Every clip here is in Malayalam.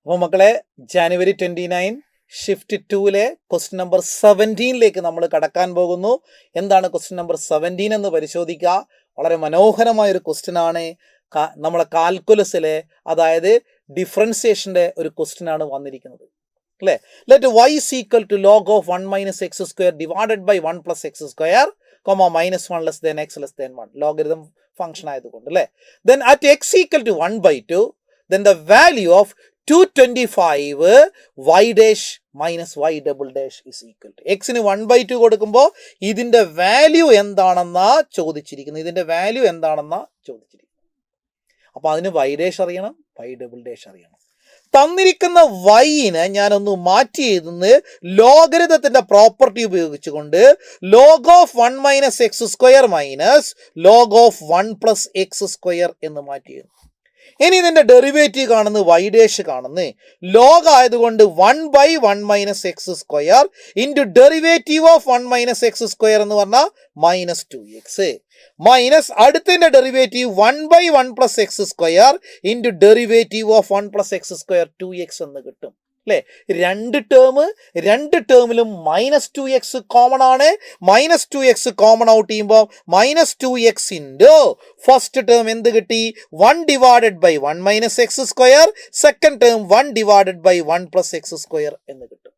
അപ്പോൾ മക്കളെ, ജാനുവരി 29 ഷിഫ്റ്റ് 2-ലെ ക്വസ്റ്റ്യൻ നമ്പർ 17ലേക്ക് നമ്മൾ കടക്കാൻ പോകുന്നു. എന്താണ് ക്വസ്റ്റ്യൻ നമ്പർ 17 എന്ന് പരിശോധിക്കുക. വളരെ മനോഹരമായ ഒരു ക്വസ്റ്റ്യൻ ആണ്. നമ്മളെ കാൽക്കുലസിലെ, അതായത് ഡിഫറൻസിയേഷൻ്റെ ഒരു ക്വസ്റ്റ്യൻ ആണ് വന്നിരിക്കുന്നത് അല്ലേ. Let y is equal to log of 1 minus x square divided by 1 plus x square, minus 1 less than x less than 1. Logarithm function ആയതുകൊണ്ട് അല്ലേ. Then at x equal to 1/2, then the value of 225 y dash minus y double dash is equal to. എക്സിന് 1/2 കൊടുക്കുമ്പോൾ ഇതിൻ്റെ വാല്യൂ എന്താണെന്നാ ചോദിച്ചിരിക്കുന്നത്. അപ്പോൾ അതിന് y dash അറിയണം, y double dash അറിയണം. തന്നിരിക്കുന്ന വൈനെ ഞാനൊന്ന് മാറ്റി എഴുതുന്ന ലോഗരിതത്തിന്റെ പ്രോപ്പർട്ടി ഉപയോഗിച്ചുകൊണ്ട് log of 1 minus x square minus log of 1 plus x square എന്ന് മാറ്റി എഴുതുന്നു. ഇനി ഇതിന്റെ ഡെറിവേറ്റീവ് കാണുന്ന y ഡാഷ് കാണുന്ന ലോഗ് ആയതുകൊണ്ട് 1/1 minus x square into derivative of 1 minus x square എന്ന് പറഞ്ഞാൽ -2x മൈനസ് അടുത്തതിന്റെ derivative 1/1 plus x square into derivative of 1 plus x square 2x എന്ന് കിട്ടും അല്ലേ. രണ്ട് ടേമിലും -2x കോമൺ ആണ്. -2x കോമൺ ഔട്ട് ചെയ്യുമ്പോൾ -2x ഇൻറ്റു ഫസ്റ്റ് ടേം എന്ത് കിട്ടി, 1 divided by 1 minus x square, second term 1 divided by 1 plus x square എന്ന് കിട്ടും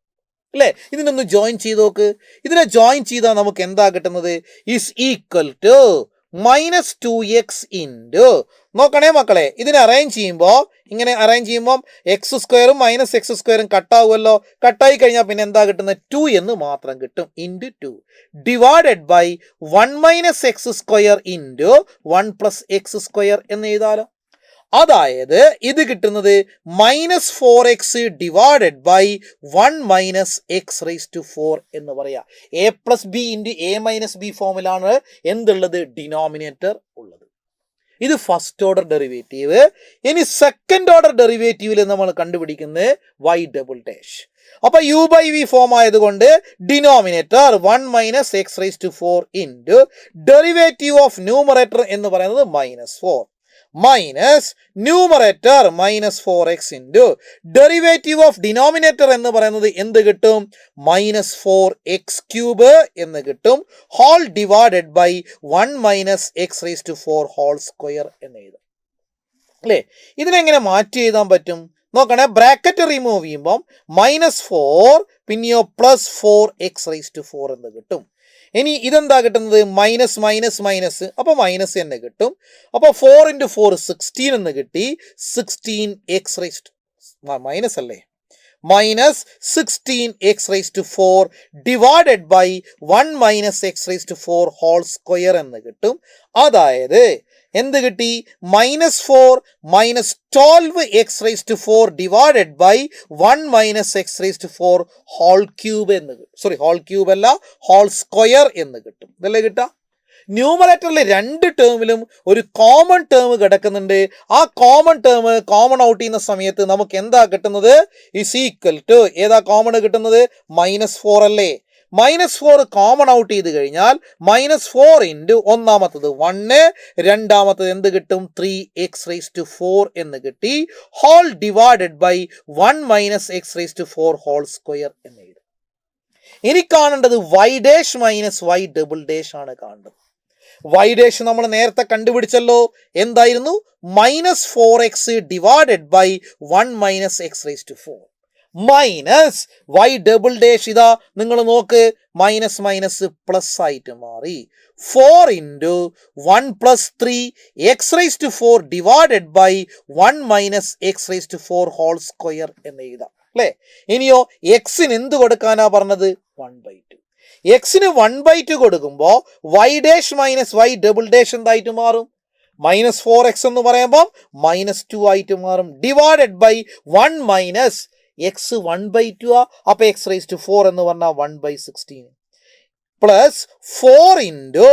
അല്ലേ. ഇതിനൊന്ന് ജോയിൻ ചെയ്ത് നോക്ക്. ഇതിനെ ജോയിൻ ചെയ്താൽ നമുക്ക് എന്താ കിട്ടുന്നത്, is equal to -2x into, നോക്കണേ മക്കളെ, ഇതിനെ അറേഞ്ച് ചെയ്യുമ്പോൾ ഇങ്ങനെ അറേഞ്ച് ചെയ്യുമ്പോൾ എക്സ് സ്ക്വയറും മൈനസ് എക്സ് സ്ക്വയറും കട്ടാവുമല്ലോ. കട്ടായി കഴിഞ്ഞാൽ പിന്നെ എന്താ കിട്ടുന്നത്, 2 എന്ന് മാത്രം കിട്ടും. Into 2 divided by 1 minus x square into 1 plus x square എന്ന് എഴുതാലോ. അതായത് ഇത് കിട്ടുന്നത് -4x divided by 1 minus x raise to 4 എന്ന് പറയാം. a plus b into a minus b ഫോമിലാണ് എന്തുള്ളത്, ഡിനോമിനേറ്റർ ഉള്ളത്. ഇത് ഫസ്റ്റ് ഓർഡർ ഡെറിവേറ്റീവ്. ഇനി സെക്കൻഡ് ഓർഡർ ഡെറിവേറ്റീവിൽ നമ്മൾ കണ്ടുപിടിക്കുന്നത് y ഡബിൾ ഡാഷ്. അപ്പൊ u/v ഫോം ആയതുകൊണ്ട് denominator 1 minus x raise to 4 into derivative of numerator എന്ന് പറയുന്നത് -4 minus numerator -4x into derivative of denominator എന്ന് പറയുന്നത് എന്ത് കിട്ടും, -4x³ എന്ന് കിട്ടും. Whole divided by 1 minus x raise to 4 whole square എന്ന് എഴുതാം അല്ലേ. ഇതിനെങ്ങനെ മാറ്റി എഴുതാൻ പറ്റും നോക്കണേ. ബ്രാക്കറ്റ് റിമൂവ് ചെയ്യുമ്പം -4 പിന്നെയോ +4x റേസ് ടു 4 എന്ന് കിട്ടും. ഇനി ഇതെന്താ കിട്ടുന്നത്, മൈനസ് മൈനസ് മൈനസ്, അപ്പോൾ മൈനസ് തന്നെ കിട്ടും. അപ്പോൾ 4 × 4 16 എന്ന് കിട്ടി. 16x റേസ് ടു മൈനസ് അല്ലേ, -16x raise to 4 divided by 1 minus x raise to 4 whole square എന്ന് കിട്ടും. അതായത് എന്ത് കിട്ടി, -4 minus 12x raise to 4 divided by 1 minus x raise to 4 whole cube എന്ന് കിട്ടും. ഹോൾ ക്യൂബ് അല്ല, ഹോൾ സ്ക്വയർ എന്ന് കിട്ടും. ഇതല്ലേ കിട്ടാം. ന്യൂമറേറ്ററിൽ രണ്ട് ടേമിലും ഒരു കോമൺ ടേം കിടക്കുന്നുണ്ട്. ആ കോമൺ ടേം കോമൺ ഔട്ട് ചെയ്യുന്ന സമയത്ത് നമുക്ക് എന്താ കിട്ടുന്നത്, ഈസ് ഈക്വൽ ടു, ഏതാ കോമൺ കിട്ടുന്നത്, -4 അല്ലേ. -4 കോമൺ ഔട്ട് ചെയ്ത് കഴിഞ്ഞാൽ -4 ഇൻറ്റു ഒന്നാമത്തത് 1, രണ്ടാമത്തത് എന്ത് കിട്ടും, 3x റേസ് ടു 4 എന്ന് കിട്ടി. Whole divided by 1 minus x raise to 4 whole square എന്ന് എഴുതും. ഇനി കാണേണ്ടത് y dash minus y double dash ആണ് കാണേണ്ടത്. y ഡാഷ് നമ്മൾ നേരത്തെ കണ്ടുപിടിച്ചല്ലോ, എന്തായിരുന്നു, -4x divided by 1 minus x raise to 4 minus y double dash. ഇതാ നിങ്ങൾ നോക്ക്, മൈനസ് മൈനസ് പ്ലസ് ആയിട്ട് മാറി. 4 into 1 plus 3x raise to 4 divided by 1 minus x raise to 4 whole square എന്ന് എഴുതാം അല്ലേ. ഇനിയോ എക്സിന് എന്ത് കൊടുക്കാനാ പറഞ്ഞത്, 1/2. എക്സിന് 1/2 കൊടുക്കുമ്പോൾ y dash minus y double dash എന്തായിട്ട് മാറും, -4x എന്ന് പറയുമ്പോൾ -2 ആയിട്ട് മാറും. ഡിവൈഡഡ് ബൈ 1 മൈനസ് എക്സ് 1/2 അപ്പൊ എക്സ് റേസ് ടു 4 എന്ന് പറഞ്ഞാൽ 1/16 പ്ലസ് 4 ഇൻറ്റു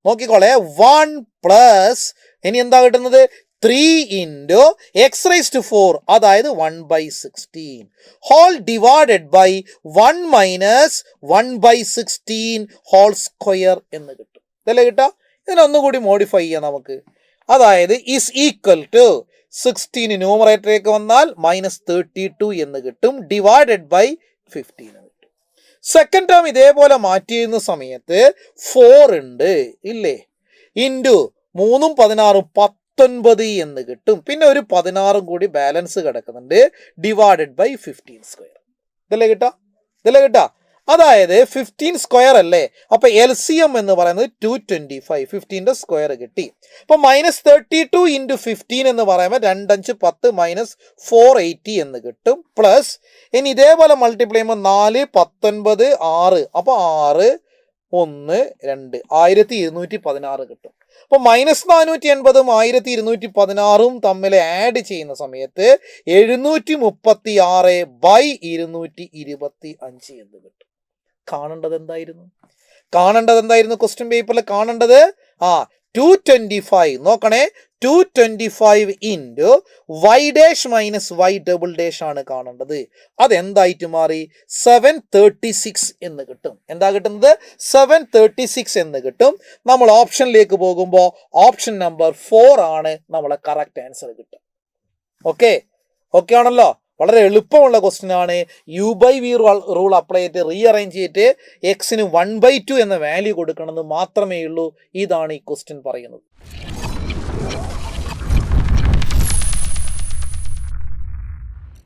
നോക്കിക്കോളെ 1 പ്ലസ് ഇനി എന്താ കിട്ടുന്നത്, 3 ഇൻറ്റു എക്സ് റേസ് ടു 4 അതായത് 1/16 whole divided by 1 minus 1/16 whole square എന്ന് കിട്ടും. ഇതല്ലേ കിട്ടാം. ഇതിനൊന്നുകൂടി മോഡിഫൈ ചെയ്യാം നമുക്ക്. അതായത് ഈസ് ഈക്വൽ ടു 16 ന്യൂമറേറ്ററിലേക്ക് വന്നാൽ -32 എന്ന് കിട്ടും, ഡിവൈഡഡ് ബൈ 15 എന്ന് കിട്ടും. സെക്കൻഡ് ടേം ഇതേപോലെ മാറ്റി ചെയ്യുന്ന സമയത്ത് 4 ഉണ്ട് ഇല്ലേ, ഇൻറ്റു 3 16 19 എന്ന് കിട്ടും. പിന്നെ ഒരു 16 കൂടി ബാലൻസ് കിടക്കുന്നുണ്ട്, ഡിവൈഡഡ് ബൈ 15 സ്ക്വയർ. ഇതല്ലേ കിട്ടാ അതായത് 15 സ്ക്വയർ അല്ലേ, അപ്പൊ LCM എന്ന് പറയുന്നത് 225, 15ന്റെ സ്ക്വയർ കിട്ടി. അപ്പൊ -32 ഇൻറ്റു 15 എന്ന് പറയുമ്പോൾ 2 5 10 -480 എന്ന് കിട്ടും. പ്ലസ് ഇനി ഇതേപോലെ മൾട്ടിപ്ലൈ ചെയ്യുമ്പോൾ 4 19 6, അപ്പൊ 6 1 2 1216 കിട്ടും. അപ്പോൾ -480 1216 തമ്മിൽ ആഡ് ചെയ്യുന്ന സമയത്ത് 736/225 എന്ന് കിട്ടും. കാണേണ്ടത് എന്തായിരുന്നു ക്വസ്റ്റ്യൻ പേപ്പറിൽ കാണേണ്ടത്? 225 നോക്കണേ, 225 into y dash minus y double dash ആണ് കാണേണ്ടത്. അതെന്തായിട്ട് മാറി? 736 എന്ന് കിട്ടും. എന്താ കിട്ടുന്നത്? 736 എന്ന് കിട്ടും. നമ്മൾ ഓപ്ഷനിലേക്ക് പോകുമ്പോൾ ഓപ്ഷൻ നമ്പർ 4 ആണ് നമ്മളെ കറക്റ്റ് ആൻസർ കിട്ടും. ഓക്കെ ആണല്ലോ, വളരെ എളുപ്പമുള്ള ക്വസ്റ്റ്യൻ ആണ്. U/V റൂൾ അപ്ലൈ ചെയ്തിട്ട് റീഅറേഞ്ച് ചെയ്തിട്ട് എക്സിന് 1/2 എന്ന വാല്യൂ കൊടുക്കണമെന്ന് മാത്രമേ ഉള്ളൂ. ഇതാണ് ഈ ക്വസ്റ്റ്യൻ പറയുന്നത്.